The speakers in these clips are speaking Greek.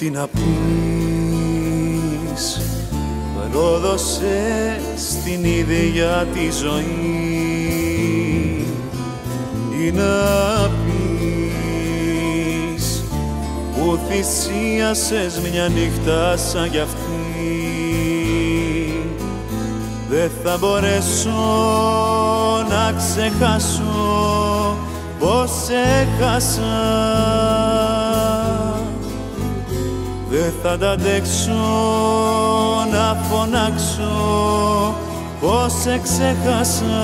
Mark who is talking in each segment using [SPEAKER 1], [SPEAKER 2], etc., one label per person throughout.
[SPEAKER 1] Τι να πεις, πρόδωσες την ίδια τη ζωή. Ή να πεις που θυσίασες μια νύχτα σαν κι αυτή. Δεν θα μπορέσω να ξεχάσω πως έχασα. Δεν θα τ' αντέξω να φωνάξω πως σε ξέχασα.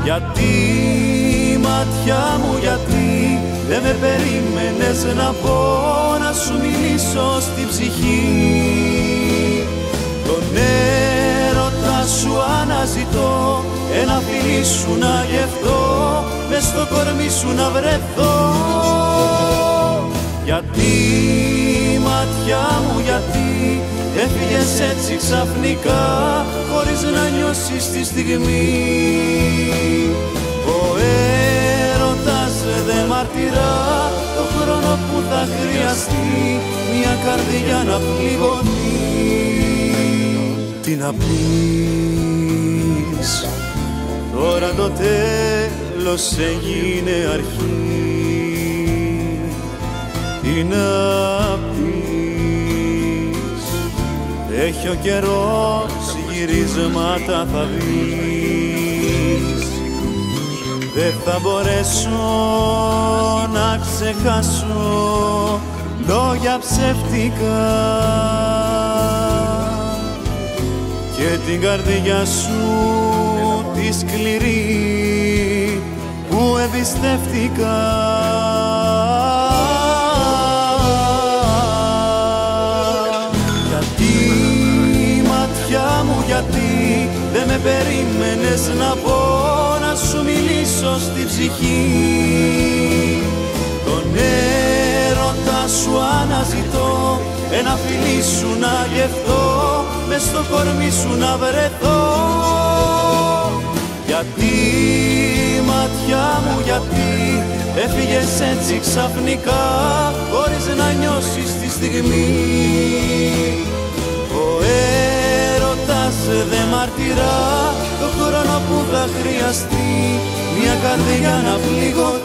[SPEAKER 1] Γιατί ματιά μου, γιατί δεν με περίμενες να πω, να σου μιλήσω στην ψυχή. Τον έρωτα σου αναζητώ, ένα φιλί σου να γευτώ, μες στο κορμί σου να βρεθώ. Γιατί ματιά μου, γιατί έφυγες έτσι ξαφνικά, χωρίς να νιώσεις τη στιγμή. Ο έρωτας δεν μαρτυρά το χρόνο που θα χρειαστεί μια καρδιά να πληγωθεί. Τι να πεις, τώρα το τέλος έγινε αρχή. Τι να πεις, έχει ο καιρός γυρίσματα θα δεις. Δεν θα μπορέσω να ξεχάσω λόγια ψεύτικα και την καρδιά σου τη σκληρή που εμπιστεύτηκα. Γιατί ματιά μου, γιατί δεν με περίμενες να πω, να σου μιλήσω στην ψυχή. Τον έρωτα σου αναζητώ, ένα φιλί σου να γευτώ, μες στο κορμί σου να βρεθώ. Γιατί ματιά μου, γιατί έφυγες έτσι ξαφνικά, χωρίς να νιώσεις τη στιγμή. Ο έρωτας δεν μαρτυρά το χρόνο που θα χρειαστεί μια καρδιά να πληγωθεί.